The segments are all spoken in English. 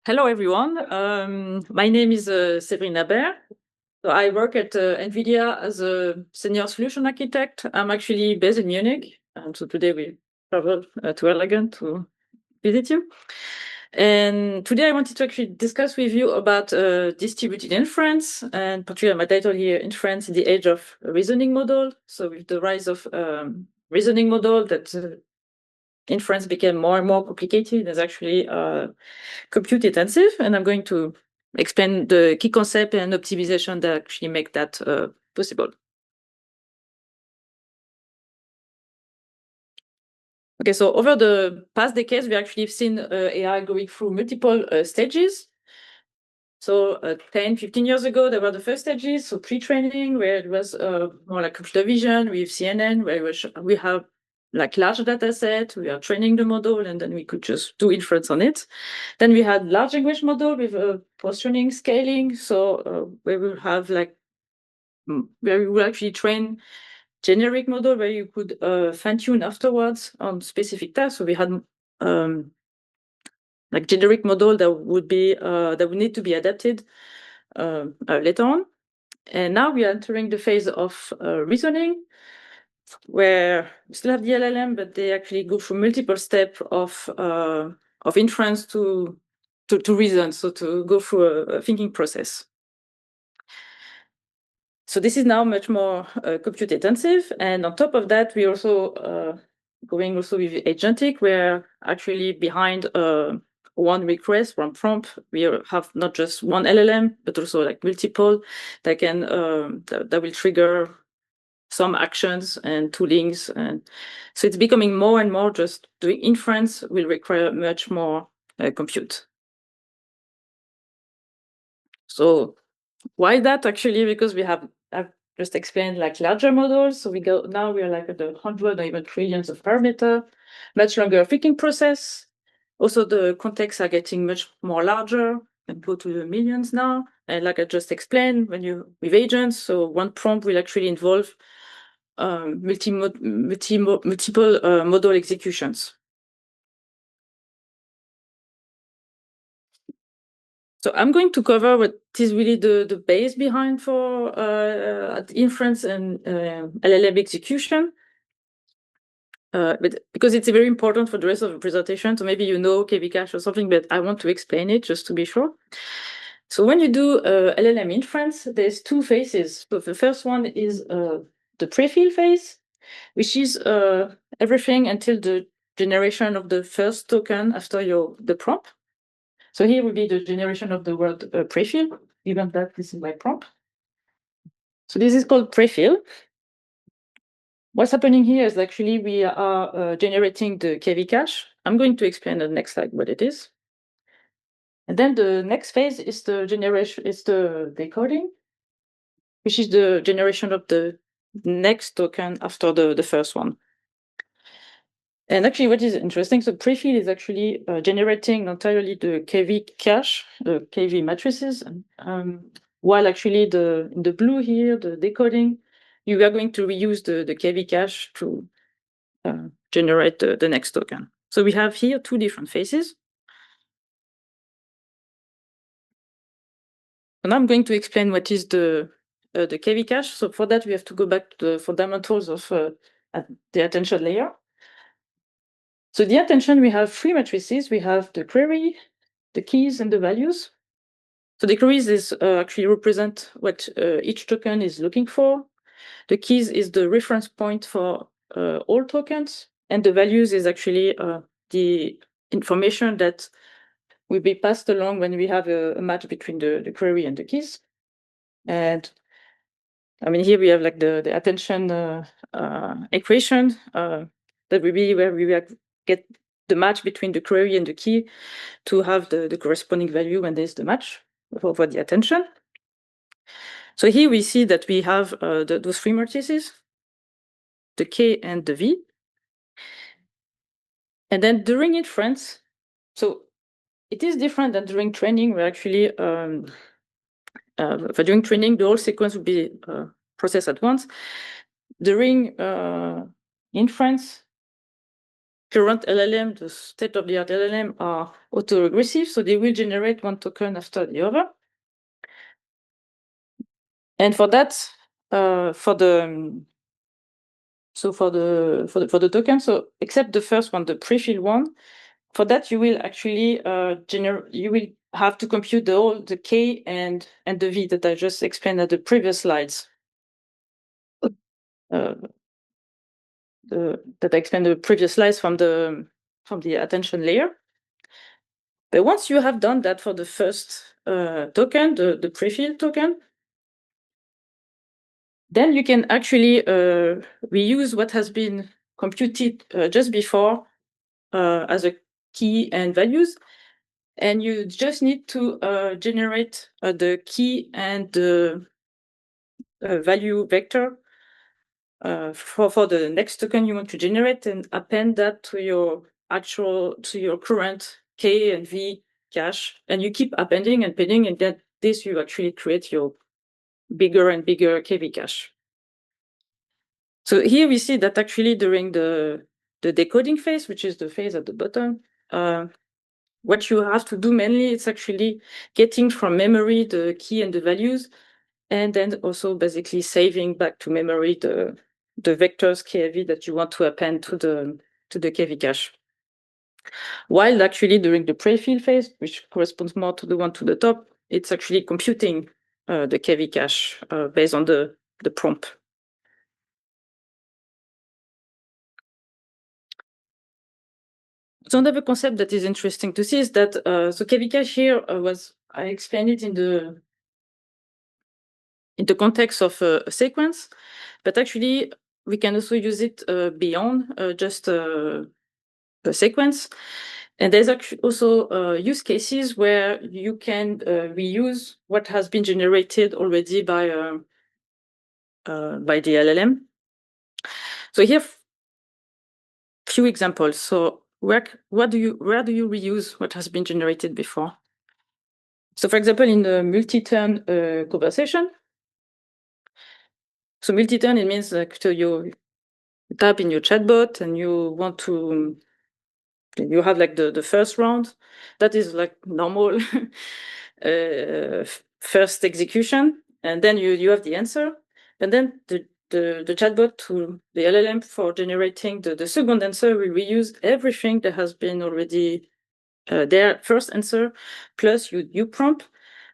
Hello, everyone. My name is Séverine Habert. So I work at NVIDIA as a senior solution architect. I'm actually based in Munich. So today we travel to Erlangen to visit you. And today I wanted to actually discuss with you about distributed inference, and particularly my title here, Inference in the Age of Reasoning Model. So with the rise of reasoning model, that inference became more and more complicated. It's actually compute intensive, and I'm going to explain the key concept and optimization that actually make that possible. Okay, so over the past decades, we actually have seen AI going through multiple stages. So 10, 15 years ago, there were the first stages, so pre-training, where it was more like computer vision with CNN, where we have like large data set, we are training the model, and then we could just do inference on it. Then we had large language model with post-training scaling, so where we will have like, where we will actually train generic model where you could fine-tune afterwards on specific tasks. So we had like generic model that would need to be adapted later on. And now we are entering the phase of reasoning, where we still have the LLM, but they actually go through multiple steps of inference to reason, so to go through a thinking process. So this is now much more compute intensive, and on top of that, we also going also with agentic, where actually behind one request, one prompt, we have not just one LLM, but also like multiple that can that will trigger some actions and toolings, and so it's becoming more and more just doing inference will require much more compute. So why that? Actually, because I've just explained like larger models. So we are like at 100 or even trillions of parameter, much longer thinking process. Also, the contexts are getting much more larger and go to the millions now. And like I just explained, with agents, so one prompt will actually involve multiple model executions. So I'm going to cover what is really the base behind for inference and LLM execution, but because it's very important for the rest of the presentation. So maybe you know KV cache or something, but I want to explain it just to be sure. So when you do LLM inference, there's two phases. So the first one is the prefill phase, which is everything until the generation of the first token after the prompt. So here will be the generation of the word prefill, given that this is my prompt. So this is called prefill. What's happening here is actually we are generating the KV cache. I'm going to explain on the next slide what it is. And then the next phase is the decoding, which is the generation of the next token after the first one. And actually, what is interesting, so prefill is actually generating entirely the KV cache, the KV matrices, while actually in the blue here, the decoding, you are going to reuse the KV cache to generate the next token. So we have here two different phases. And I'm going to explain what is the KV cache. So for that, we have to go back to the fundamentals of the attention layer. So the attention, we have three matrices. We have the query, the keys, and the values. So the queries is actually represent what each token is looking for. The keys is the reference point for all tokens, and the values is actually the information that will be passed along when we have a match between the query and the keys. And I mean, here we have like the attention equation that will be where we get the match between the query and the key to have the corresponding value when there's the match for the attention. So here we see that we have those three matrices, the K and the V. And then during inference, so it is different than during training, where actually for during training, the whole sequence will be processed at once. During inference, current LLM, the state-of-the-art LLM, are autoregressive, so they will generate one token after the other. And for that, for the token, so except the first one, the pre-filled one, for that you will actually you will have to compute the K and the V that I just explained at the previous slides. That I explained the previous slides from the attention layer. But once you have done that for the first token, the pre-filled token, then you can actually reuse what has been computed just before as a key and values. And you just need to generate the key and the value vector for the next token you want to generate, and append that to your current K and V cache. And you keep appending and appending, and then this you actually create your bigger and bigger KV cache. So here we see that actually during the decoding phase, which is the phase at the bottom, what you have to do mainly is actually getting from memory the key and the values, and then also basically saving back to memory the vectors KV that you want to append to the KV cache. While actually during the pre-fill phase, which corresponds more to the one to the top, it's actually computing the KV cache based on the prompt. So another concept that is interesting to see is that so KV cache here I explained it in the context of a sequence, but actually we can also use it beyond just a sequence. And there's actually also use cases where you can reuse what has been generated already by the LLM. So here, few examples. So where do you reuse what has been generated before? So for example, in the multi-turn conversation. So multi-turn, it means like you type in your chatbot and you want to, you have like the first round. That is like normal first execution. And then you have the answer. And then the chatbot to the LLM for generating the second answer will reuse everything that has been already their first answer, plus you prompt.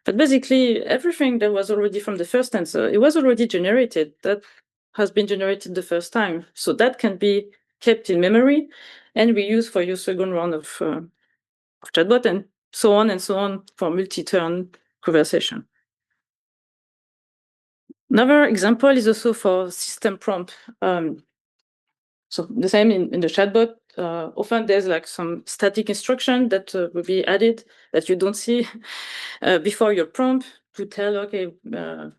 But basically, everything that was already from the first answer, it was already generated. That has been generated the first time. So that can be kept in memory and reused for your second round of chatbot, and so on for multi-turn conversation. Another example is also for system prompt. So the same in the chatbot. Often there's like some static instruction that will be added that you don't see before your prompt to tell, okay, to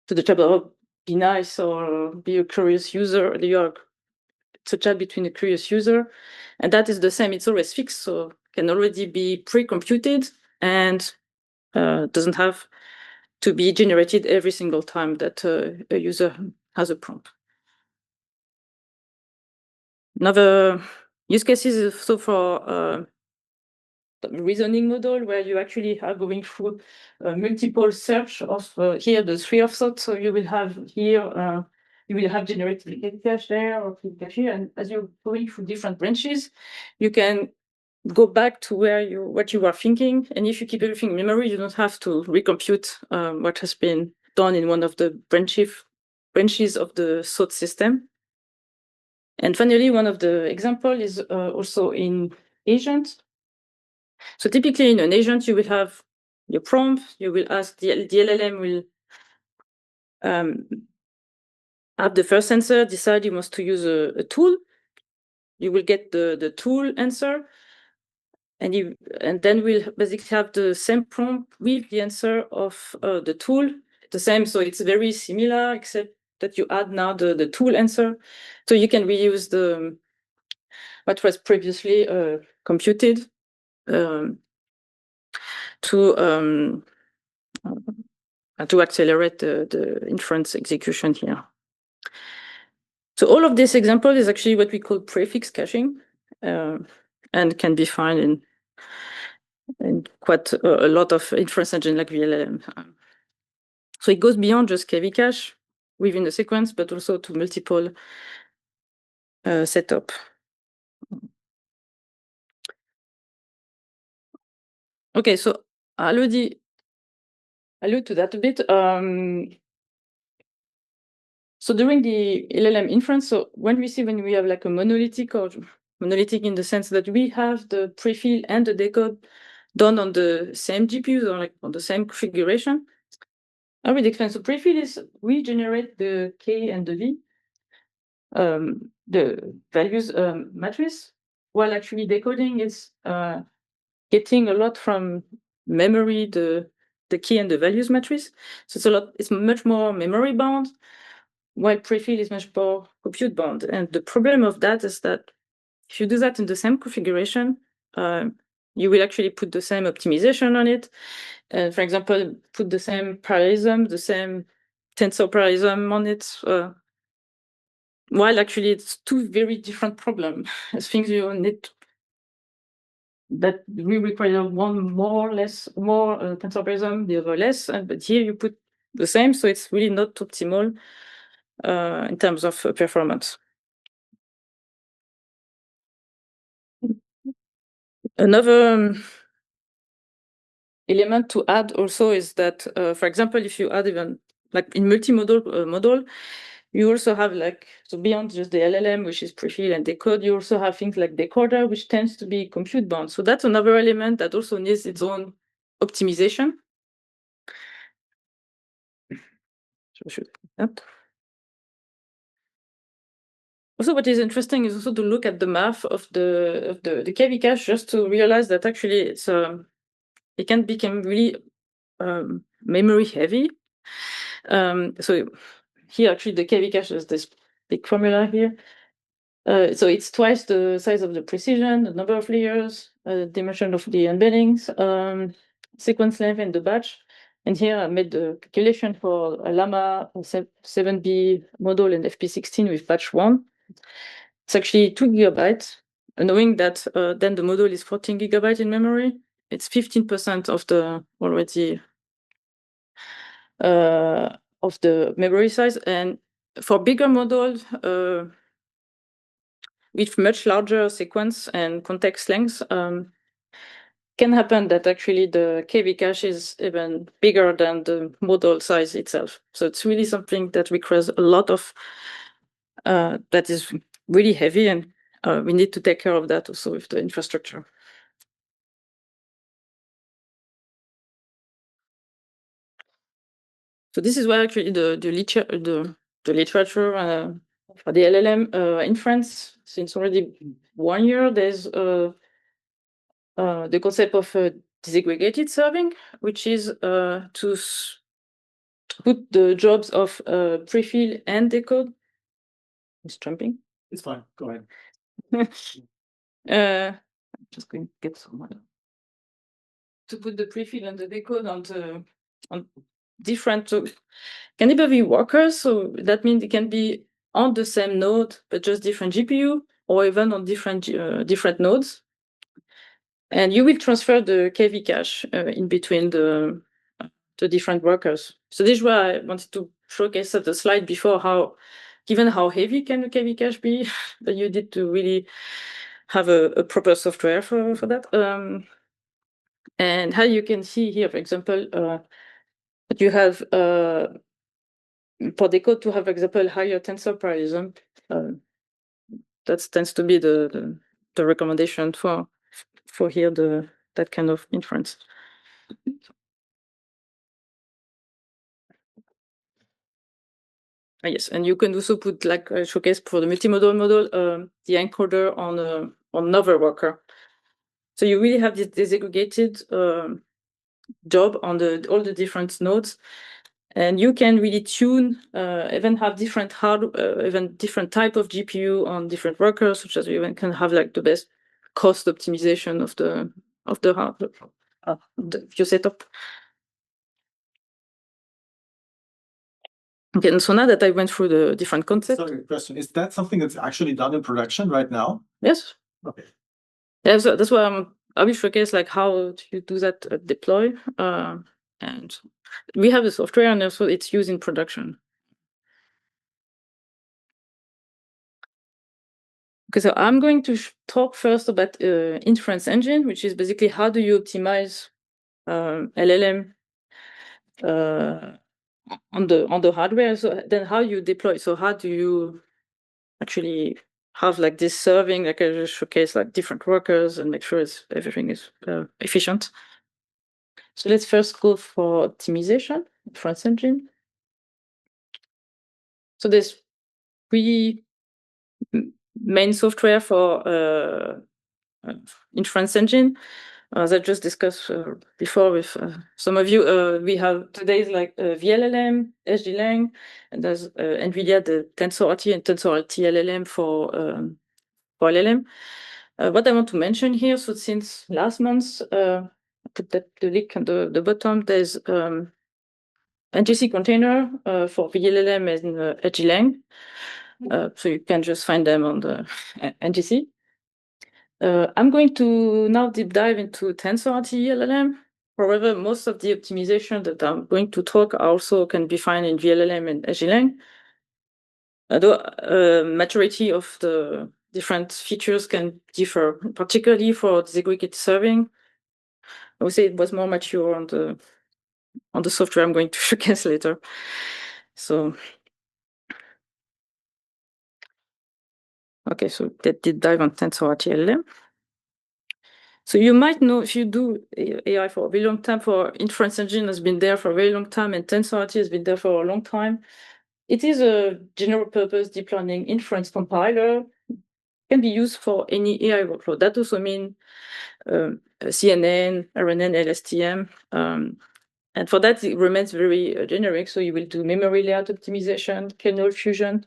the chatbot, oh, be nice or be a curious user. It's a chat between a curious user. And that is the same. It's always fixed, so can already be pre-computed and doesn't have to be generated every single time that a user has a prompt. Another use case is also for reasoning model, where you actually are going through multiple search of here the three of thoughts. So you will have here you will have generated a cache there or cache here, and as you're going through different branches, you can go back to what you are thinking. And if you keep everything in memory, you don't have to recompute what has been done in one of the branches of the thought system. And finally, one of the examples is also in agent. So typically in an agent, you will have your prompt, you will ask the LLM will have the first answer, decide he wants to use a tool. You will get the tool answer, and then we'll basically have the same prompt with the answer of the tool, the same. So it's very similar, except that you add now the tool answer. So you can reuse what was previously computed to accelerate the inference execution here. So all of this example is actually what we call prefix caching. and can be found in quite a lot of inference engine like VLLM. So it goes beyond just KV cache within the sequence, but also to multiple setup. Okay, so I already allude to that a bit. So during the LLM inference, so when we have like a monolithic or monolithic in the sense that we have the prefill and the decode done on the same GPUs or like on the same configuration. I will explain. So prefill is we generate the K and the V, the values matrix, while actually decoding is getting a lot from memory, the key and the values matrix. So it's much more memory bound, while prefill is much more compute bound. And the problem of that is that if you do that in the same configuration, you will actually put the same optimization on it. For example, put the same parallelism, the same tensor parallelism on it, while actually it's two very different problems. Things you need that we require one more tensor parallelism, the other less, but here you put the same, so it's really not optimal in terms of performance. Another element to add also is that, for example, if you add even like in multimodal model, you also have like, so beyond just the LLM, which is prefill and decode, you also have things like decoder, which tends to be compute bound. So that's another element that also needs its own optimization. So I should that. Also, what is interesting is also to look at the math of the KV cache, just to realize that actually it can become really memory heavy. So here actually the KV cache is this big formula here. So it's twice the size of the precision, the number of layers, dimension of the embeddings, sequence length in the batch. And here I made the calculation for a Llama 7B model and FP16 with batch 1. It's actually 2 GB, knowing that then the model is 14 GB in memory. It's 15% of the already of the memory size. And for bigger models, with much larger sequence and context lengths, can happen that actually the KV cache is even bigger than the model size itself. So it's really something that requires a lot of, that is really heavy, and we need to take care of that also with the infrastructure. So this is why actually the literature for the LLM inference, since already 1 year, there's the concept of disaggregated serving, which is to put the jobs of prefill and decode. It's jumping. It's fine. Go ahead. I'm just going to get someone to put the prefill and the decode on different. Can either be workers, so that means it can be on the same node but just different GPU, or even on different nodes. And you will transfer the KV cache in between the different workers. So this is why I wanted to showcase at the slide before how, given how heavy can the KV cache be, that you need to really have a proper software for that. And how you can see here, for example, that you have for decode to have, for example, higher tensor parallelism. That tends to be the recommendation for here that kind of inference. Yes, and you can also put, like a showcase for the multimodal model, the encoder on another worker. So you really have this disaggregated job on all the different nodes, and you can really tune, even have different even different type of GPU on different workers, such as you even can have like the best cost optimization of the hardware your setup. Okay, and so now that I went through the different concepts. Sorry, question. Is that something that's actually done in production right now? Yes. Okay. Yeah, so that's why I will showcase like how to do that deploy. And we have the software, and also it's used in production. Okay, so I'm going to talk first about inference engine, which is basically how do you optimize LLM on the hardware. So then how you deploy. So how do you actually have like this serving? Like I just showcase like different workers and make sure everything is efficient. So let's first go for optimization, inference engine. So there's three main software for inference engine that I just discussed before with some of you. We have today is like VLLM, SGLang, and there's NVIDIA, the TensorRT and TensorRT LLM for LLM. What I want to mention here, so since last month, I put the link on the bottom, there's NGC container for VLLM and SGLang. So you can just find them on the NGC. I'm going to now deep dive into TensorRT LLM. However, most of the optimization that I'm going to talk also can be found in VLLM and SGLang. Although maturity of the different features can differ, particularly for disaggregated serving. I would say it was more mature on the software I'm going to showcase later. So, okay, so that did dive on TensorRT LLM. So you might know if you do AI for a very long time, for inference engine has been there for a very long time, and TensorRT has been there for a long time. It is a general purpose deep learning inference compiler. Can be used for any AI workload. That also means CNN, RNN, LSTM. And for that, it remains very generic. So you will do memory layout optimization, kernel fusion.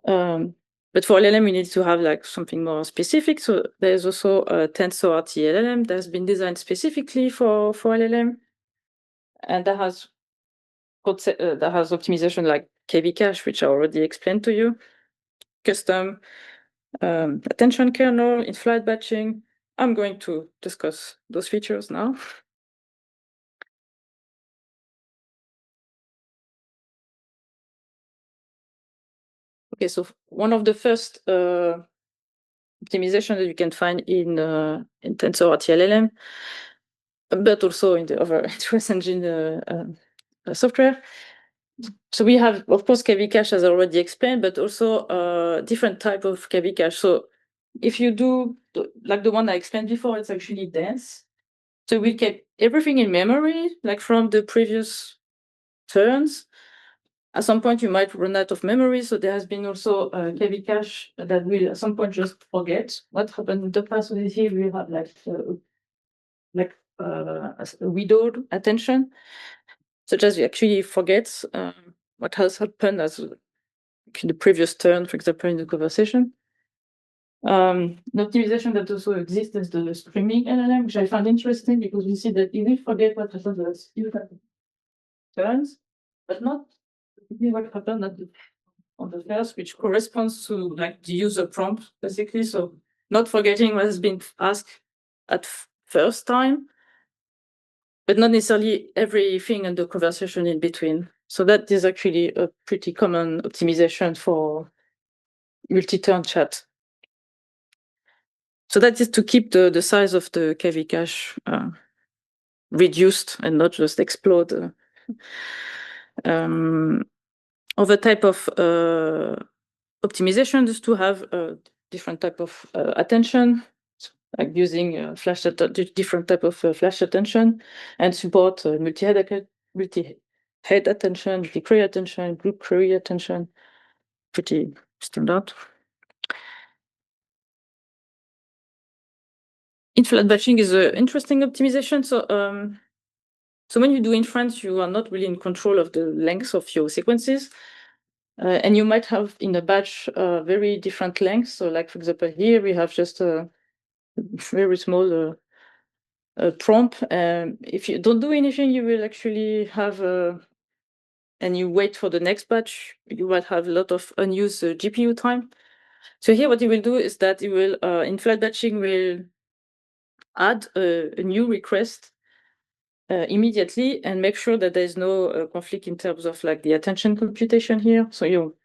But for LLM, we need to have like something more specific. So there's also a TensorRT LLM that's been designed specifically for LLM. And that has optimization like KV cache, which I already explained to you. Custom attention kernel, in-flight batching. I'm going to discuss those features now. Okay, so one of the first optimization that you can find in TensorRT LLM, but also in the other inference engine software. So we have, of course, KV cache as I already explained, but also different type of KV cache. So if you do like the one I explained before, it's actually dense. So we keep everything in memory, like from the previous turns. At some point, you might run out of memory. So there has been also a KV cache that will at some point just forget what happened in the past. So here we have like a widowed attention, such as we actually forget what has happened as in the previous turn, for example, in the conversation. An optimization that also exists is the streaming LLM, which I found interesting because we see that it will forget what happened at the turns, but not what happened on the first, which corresponds to like the user prompt, basically. So not forgetting what has been asked at first time, but not necessarily everything in the conversation in between. So that is actually a pretty common optimization for multi-turn chat. So that is to keep the size of the KV cache reduced and not just explode. Other type of optimization is to have a different type of attention, like using different type of flash attention, and support multi-head attention, multi-query attention, group query attention. Pretty standard. In-flight batching is an interesting optimization. So when you do inference, you are not really in control of the length of your sequences. And you might have in a batch very different lengths. So like, for example, here we have just a very small prompt. If you don't do anything, you will actually have, and you wait for the next batch, you might have a lot of unused GPU time. So here what it will do is that it will, in flat batching, will add a new request immediately and make sure that there's no conflict in terms of like the attention computation here. So you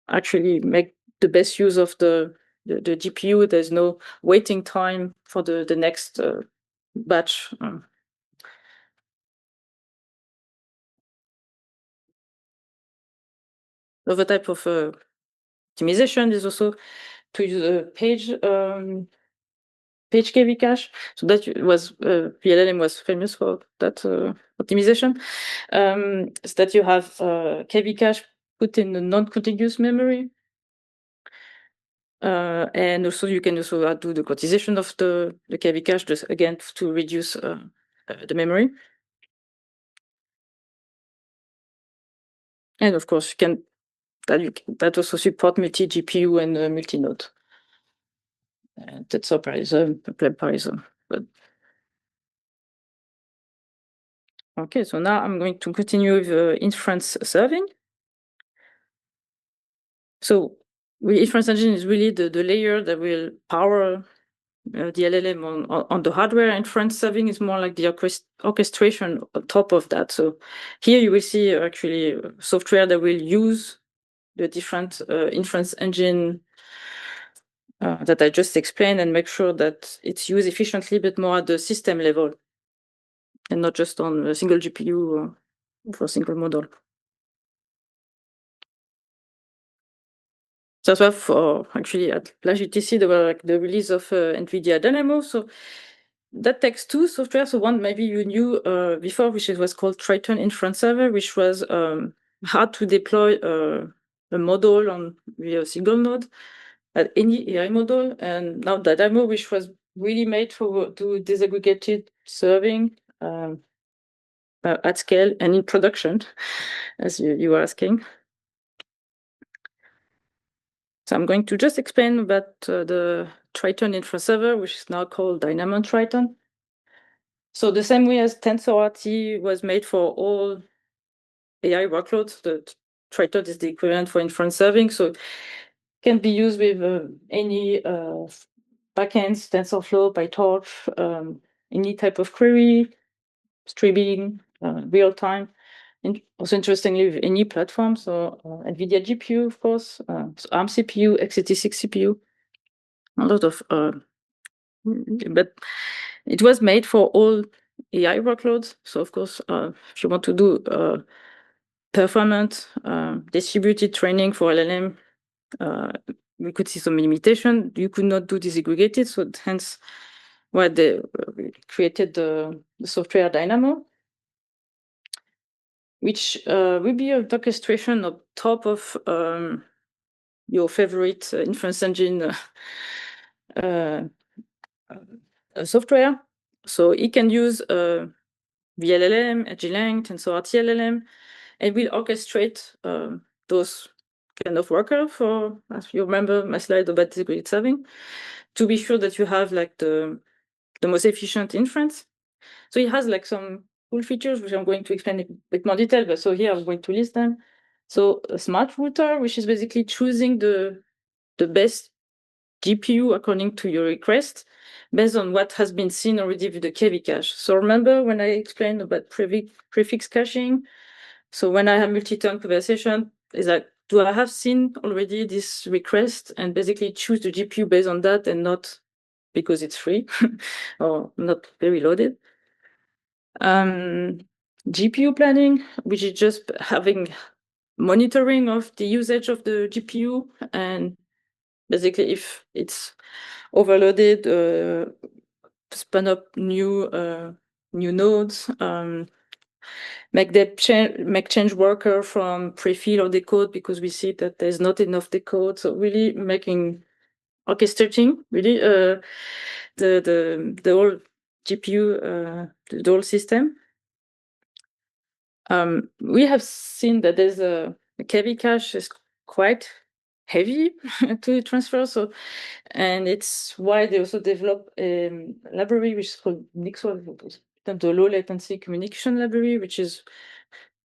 actually make the best use of the GPU. There's no waiting time for the next batch. Another type of optimization is also to use a page KV cache. So that was the LLM was famous for that optimization. So that you have KV cache put in the non-contiguous memory. And also you can also do the quantization of the KV cache, just again to reduce the memory. And of course, that also support multi-GPU and multi-node. That's a parallelism. But okay, so now I'm going to continue with inference serving. So the inference engine is really the layer that will power the LLM on the hardware. Inference serving is more like the orchestration on top of that. So here you will see actually software that will use the different inference engine that I just explained and make sure that it's used efficiently, but more at the system level and not just on a single GPU for a single model. So as well for actually at LGTC, there were like the release of NVIDIA Dynamo. So that takes two software. So one maybe you knew before, which was called Triton Inference Server, which was hard to deploy a model on via a single node at any AI model. And now Dynamo, which was really made to disaggregated serving at scale and in production, as you were asking. So I'm going to just explain about the Triton Inference Server, which is now called Dynamo Triton. So the same way as TensorRT was made for all AI workloads, the Triton is the equivalent for inference serving. So it can be used with any backends, TensorFlow, PyTorch, any type of query, streaming, real time. And also interestingly, with any platform, so NVIDIA GPU, of course, so ARM CPU, x86 CPU, a lot of, but it was made for all AI workloads. So of course, if you want to do performance, distributed training for LLM, we could see some limitation. You could not do disaggregated, so hence why they created the software Dynamo, which will be an orchestration on top of your favorite inference engine software. So it can use VLLM, EdgeLang, TensorRT LLM, and will orchestrate those kind of worker for, as you remember my slide about disaggregated serving, to be sure that you have like the most efficient inference. So it has like some cool features, which I'm going to explain in a bit more detail, but so here I'm going to list them. So a smart router, which is basically choosing the best GPU according to your request, based on what has been seen already with the KV cache. So remember when I explained about prefix caching? So when I have multi-turn conversation, is that do I have seen already this request and basically choose the GPU based on that and not because it's free or not very loaded? GPU planning, which is just having monitoring of the usage of the GPU, and basically if it's overloaded, spin up new nodes, make change worker from prefill or decode because we see that there's not enough decode. So really orchestrating really the whole GPU, the whole system. We have seen that there's a KV cache is quite heavy to transfer. So, and it's why they also develop a library which is called NIXWAL, the low latency communication library, which is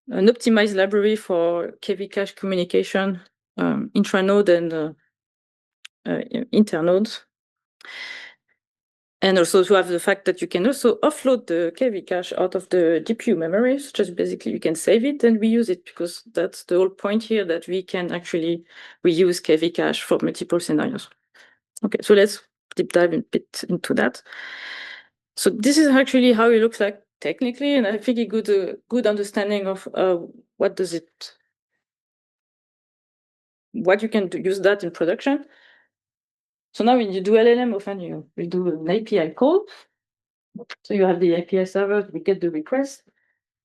an optimized library for KV cache communication intranode and internodes. And also to have the fact that you can also offload the KV cache out of the GPU memory. So just basically you can save it and reuse it, because that's the whole point here, that we can actually reuse KV cache for multiple scenarios. Okay, so let's deep dive a bit into that. So this is actually how it looks like technically, and I think a good understanding of what you can use that in production. So now when you do LLM, often you will do an API call. So you have the API server, we get the request,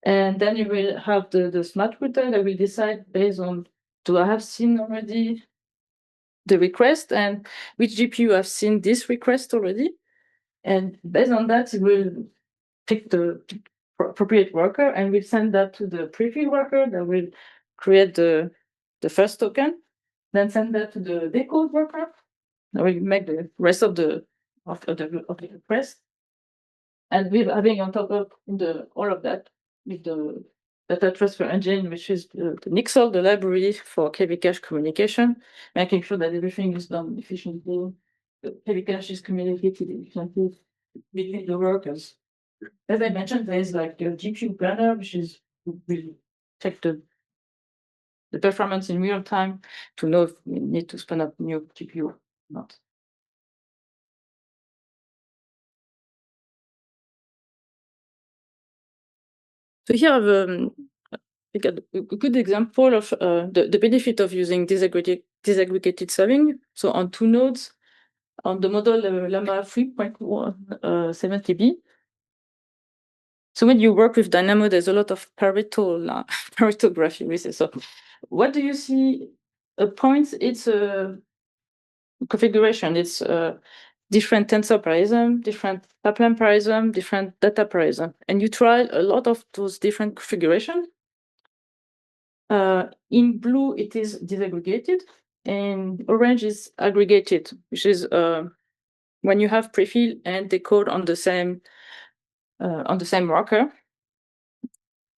and then you will have the smart router that will decide based on, do I have seen already the request and which GPU have seen this request already? And based on that, it will pick the appropriate worker and will send that to the prefix worker that will create the first token, then send that to the decode worker that will make the rest of the request. And we're having on top of all of that with the data transfer engine, which is the Nixel, the library for KV cache communication, making sure that everything is done efficiently. The KV cache is communicated efficiently between the workers. As I mentioned, there is like the GPU planner, which is will check the performance in real time to know if we need to spin up new GPU or not. So here I have a good example of the benefit of using disaggregated serving. So on 2 nodes, on the model Llama 3.70b. So when you work with Dynamo, there's a lot of Pareto graph. So what do you see? Points, it's a configuration. It's different tensor parallelism, different pipeline parallelism, different data parallelism. And you try a lot of those different configurations. In blue, it is disaggregated, and orange is aggregated, which is when you have prefill and decode on the same worker.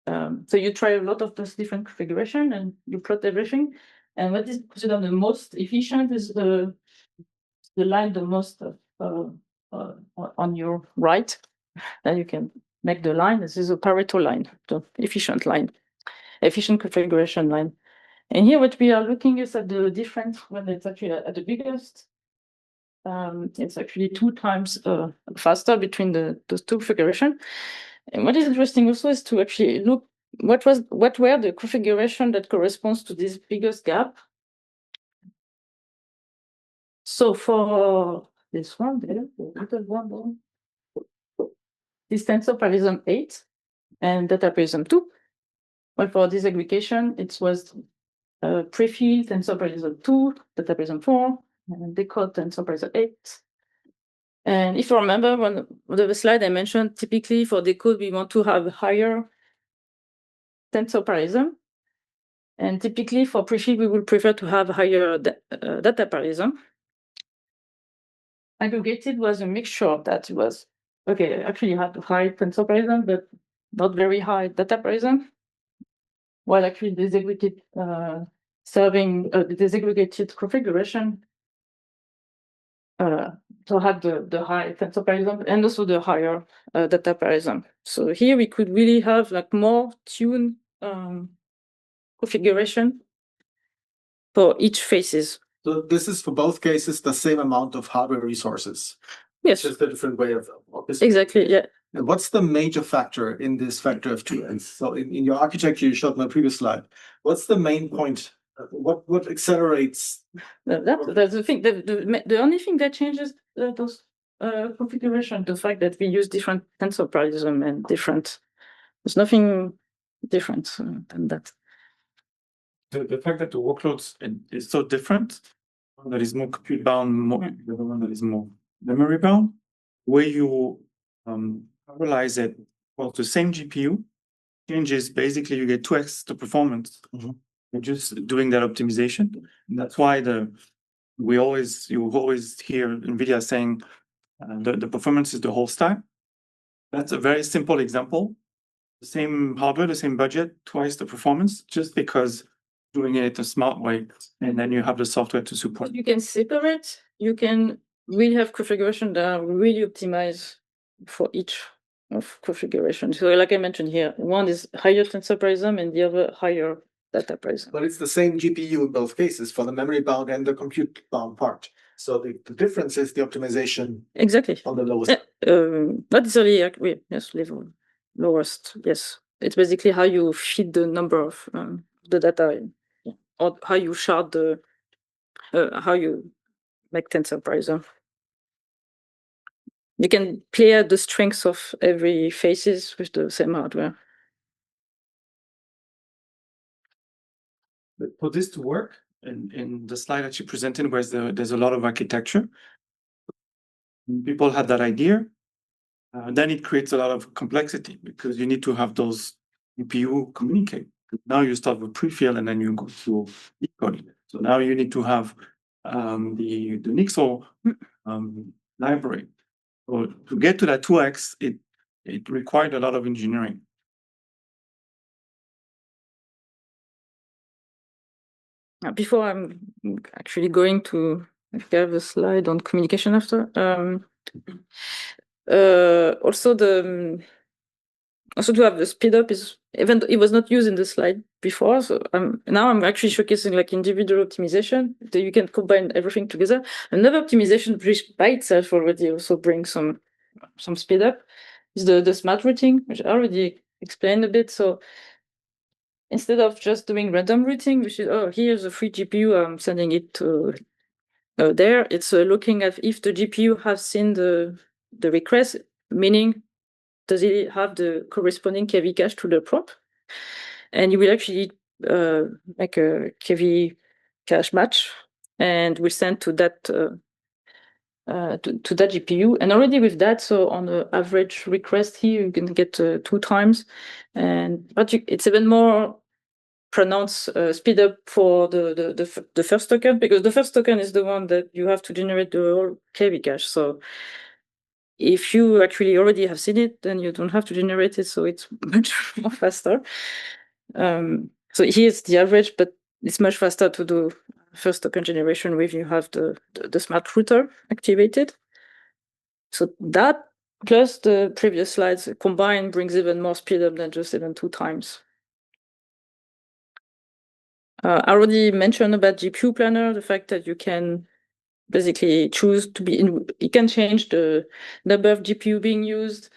So you try a lot of those different configuration and you plot everything. And what is considered the most efficient is the line the most on your right. Then you can make the line. This is a Pareto line, the efficient configuration line. And here what we are looking is at the difference when it's actually at the biggest. It's actually 2 times faster between those 2 configurations. And what is interesting also is to actually look what were the configuration that corresponds to this biggest gap. So for this one there, the little one there, this tensor parallelism 8 and data parallelism 2. Well, for disaggregation, it was prefill tensor parallelism 2, data parallelism 4, and decode tensor parallelism 8. And if you remember one of the slide I mentioned, typically for decode, we want to have higher tensor parallelism. And typically for prefill, we would prefer to have higher data parallelism. Aggregated was a mixture of that. It was, okay, actually had high tensor parallelism, but not very high data parallelism. While actually disaggregated serving the disaggregated configuration so had the high tensor parallelism and also the higher data parallelism. So here we could really have like more tuned configuration for each phases. So this is for both cases the same amount of hardware resources. Yes, Just a different way of exactly. Yeah. And what's the major factor in this factor of 2n? So in your architecture you showed my previous slide. What's the main point? What accelerates? That's the thing. The only thing that changes those configuration, the fact that we use different tensor parallelism and different. There's nothing different than that. The fact that the workloads is so different, one that is more compute bound, the other one that is more memory bound, where you realize that well, the same GPU changes basically you get 2x the performance. You're just doing that optimization. And that's why you always hear NVIDIA saying the performance is the whole stack. That's a very simple example. The same hardware, the same budget, twice the performance, just because doing it a smart way, and then you have the software to support. You can separate you can really have configuration that are really optimized for each of configuration. So like I mentioned here, one is higher tensor prism and the other higher data prism. But it's the same GPU in both cases for the memory bound and the compute bound part. So the difference is the optimization Exactly. on the lowest. Not necessarily, yes, level lowest. Yes, it's basically how you feed the number of the data in, or how you shard the, how you make tensor prism. You can play out the strengths of every faces with the same hardware. But for this to work, in the slide that you presented, where there's a lot of architecture, people had that idea, then it creates a lot of complexity because you need to have those GPU communicate. Now you start with prefill and then you go to decode. So now you need to have the Nixel library. So to get to that 2x, it required a lot of engineering. Before I'm actually going to, I have a slide on communication after. Also to have the speed up is, even though it was not used in the slide before, so now I'm actually showcasing like individual optimization that you can combine everything together. Another optimization which by itself already also brings some speed up is the smart routing, which I already explained a bit. So instead of just doing random routing, which is, oh, here's a free GPU, I'm sending it to there, it's looking at if the GPU has seen the request, meaning does it have the corresponding KV cache to the prompt? And you will actually make a KV cache match, and we send to that to that GPU. And already with that, so on the average request here, you can get 2 times, but it's even more pronounced speed up for the first token, because the first token is the one that you have to generate the whole KV cache. So if you actually already have seen it, then you don't have to generate it, so it's much more faster. So here's the average, but it's much faster to do first token generation when you have the smart router activated. So that plus the previous slides combined brings even more speed up than just even 2 times. I already mentioned about GPU planner, the fact that you can basically choose to be in, you can change the number of GPU being used,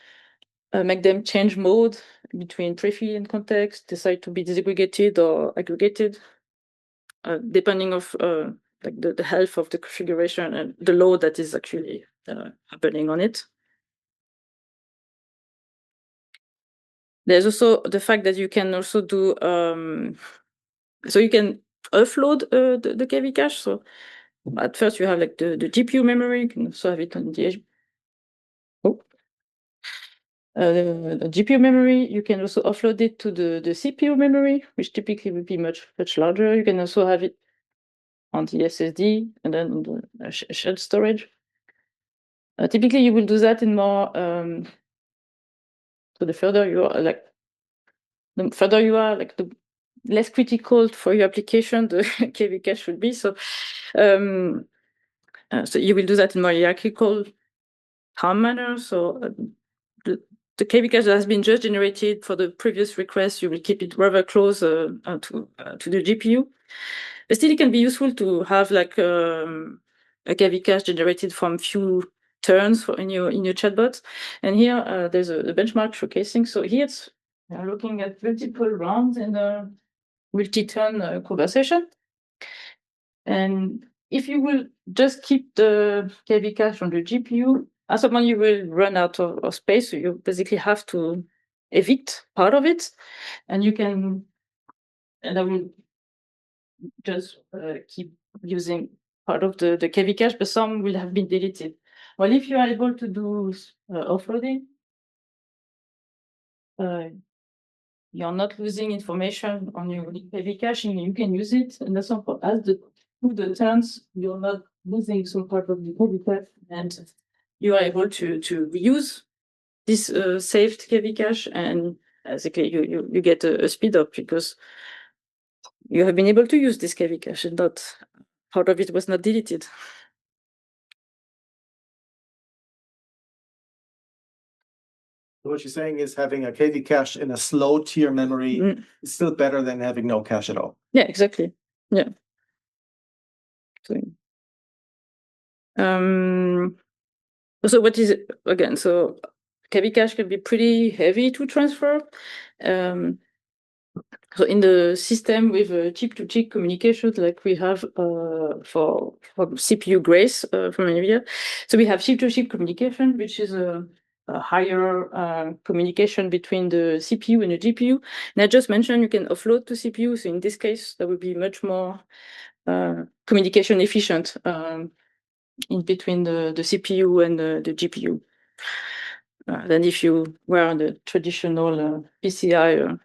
make them change mode between prefill and context, decide to be disaggregated or aggregated, depending of like the health of the configuration and the load that is actually happening on it. There's also the fact that you can also do, so you can offload the KV cache. So at first you have like the GPU memory, you can also have it on the the GPU memory. You can also offload it to the CPU memory, which typically would be much larger. You can also have it on the SSD and then on the shared storage. Typically, you will do that in more. So the further you are, like the less critical for your application the KV cache should be. So, so you will do that in more hierarchical time manner. So the KV cache that has been just generated for the previous request, you will keep it rather close to the GPU. But still, it can be useful to have like a KV cache generated from few turns in your chatbot. And here there's a benchmark showcasing. So here it's looking at multiple rounds in a multi-turn conversation. And if you will just keep the KV cache on the GPU, at some point you will run out of space. So you basically have to evict part of it, and you can, and I will just keep using part of the KV cache, but some will have been deleted. Well, if you are able to do offloading, you're not losing information on your KV cache, and you can use it. And that's also as the turns, you're not losing some part of the KV cache, and you are able to reuse this saved KV cache, and basically you get a speed up because you have been able to use this KV cache, and not part of it was not deleted. what you're saying is having a KV cache in a slow tier memory is still better than having no cache at all. Yeah, exactly. Yeah. So what is it again? So KV cache can be pretty heavy to transfer. So in the system with chip-to-chip communication, like we have for CPU Grace from NVIDIA, so we have chip-to-chip communication, which is a higher communication between the CPU and the GPU. And I just mentioned you can offload to CPU. So in this case, that would be much more communication efficient in between the CPU and the GPU than if you were on the traditional PCI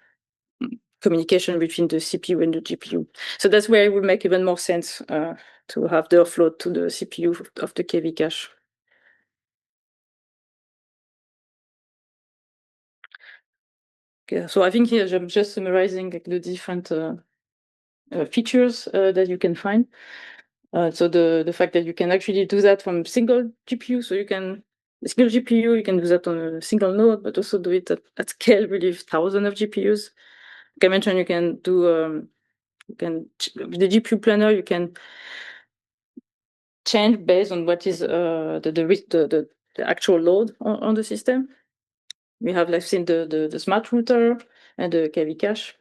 communication between the CPU and the GPU. So that's where it would make even more sense to have the offload to the CPU of the KV cache. Okay, so I think here I'm just summarizing like, the different features that you can find. So the fact that you can actually do that from single GPU, so you can a single GPU, you can do that on a single node, but also do it at scale, really thousands of GPUs. Like I mentioned, you can do with the GPU planner, you can change based on what is the actual load on the system. We have like seen the smart router and the KV cache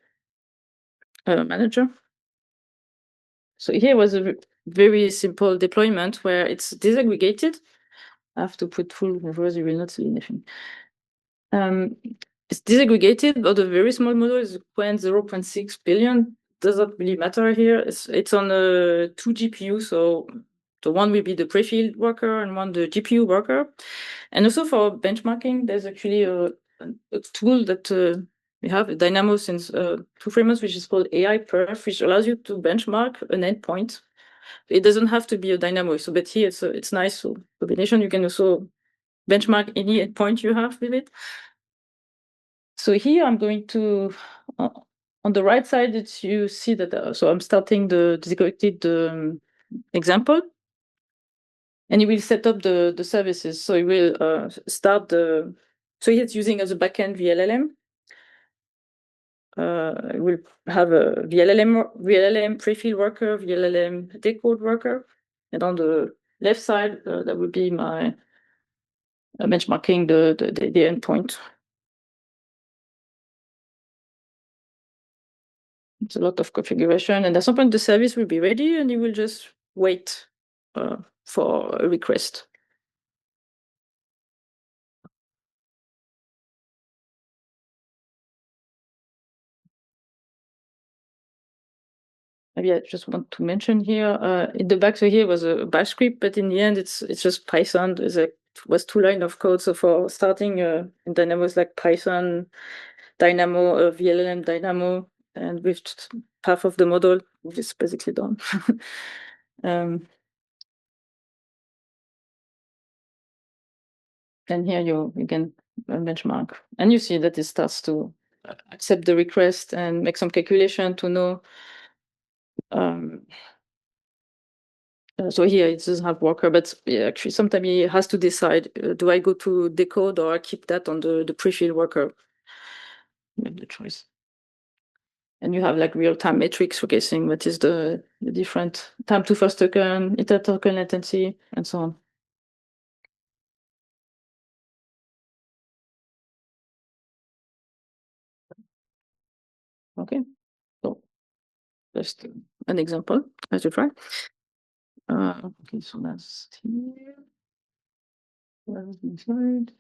manager. So here was a very simple deployment where it's disaggregated. I have to put full reverse, you will not see anything. It's disaggregated, but a very small model is 0.6 billion. Doesn't really matter here. It's on 2 GPU, so the one will be the pre-filled worker and one the GPU worker. And also for benchmarking, there's actually a tool that we have, a Dynamo since 2 months, which is called AI Perf, which allows you to benchmark an endpoint. It doesn't have to be a Dynamo. So, but here it's nice. So combination, you can also benchmark any endpoint you have with it. So here I'm going to, on the right side, you see that, so I'm starting the disaggregated example. And it will set up the services. So it will start so it's using as a backend VLLM. It will have a VLLM prefill worker, VLLM decode worker. And on the left side, that would be my benchmarking the endpoint. It's a lot of configuration, and at some point the service will be ready, and you will just wait for a request. Maybe I just want to mention here in the back. So here was a bash script, but in the end, it's just Python. It was 2 lines of code. So for starting in Dynamo, it's like Python, Dynamo, VLLM Dynamo, and with half of the model, it's basically done. And here you can benchmark, and you see that it starts to accept the request and make some calculation to know. So here it doesn't have worker, but actually sometimes it has to decide, do I go to decode or I keep that on the prefill worker? Make the choice. And you have like real-time metrics for guessing what is the different time to first token, inter token latency, and so on. Okay, so just an example as you try. Okay, so that's here. Where is my slide?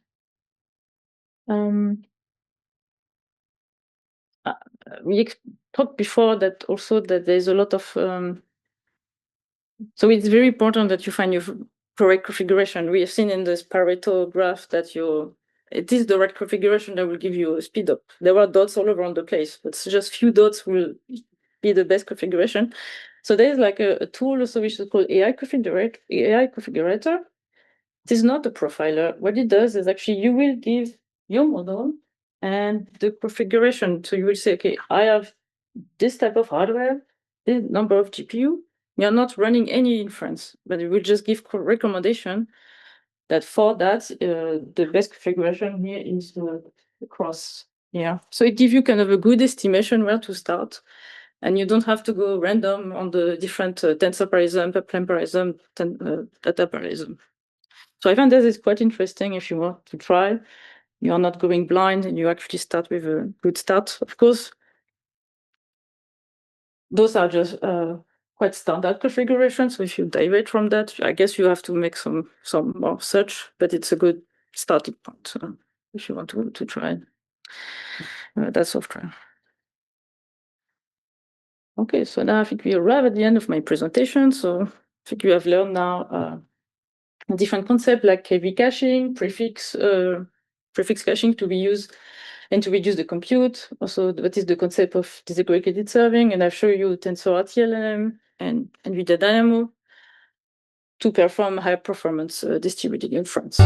We talked before that also that there's a lot of so it's very important that you find your correct configuration. We have seen in this Pareto graph that it is the right configuration that will give you a speed up. There are dots all over the place, but just few dots will be the best configuration. So there's like a tool also which is called AI configurator. It is not a profiler. What it does is actually you will give your model and the configuration. So you will say, okay, I have this type of hardware, the number of GPU. You're not running any inference, but it will just give recommendation that for that, the best configuration here is the cross here. So it gives you kind of a good estimation where to start, and you don't have to go random on the different tensor parallelism, pipeline parallelism, data parallelism. So I find this is quite interesting if you want to try. You are not going blind, and you actually start with a good start. Of course, those are just quite standard configurations. So if you deviate from that, I guess you have to make some more search, but it's a good starting point if you want to try that software. Okay, so now I think we arrive at the end of my presentation. So I think you have learned now different concepts like KV caching, prefix caching to be used and to reduce the compute. Also, what is the concept of disaggregated serving? And I've shown you TensorRT LLM and NVIDIA Dynamo to perform high performance distributed inference.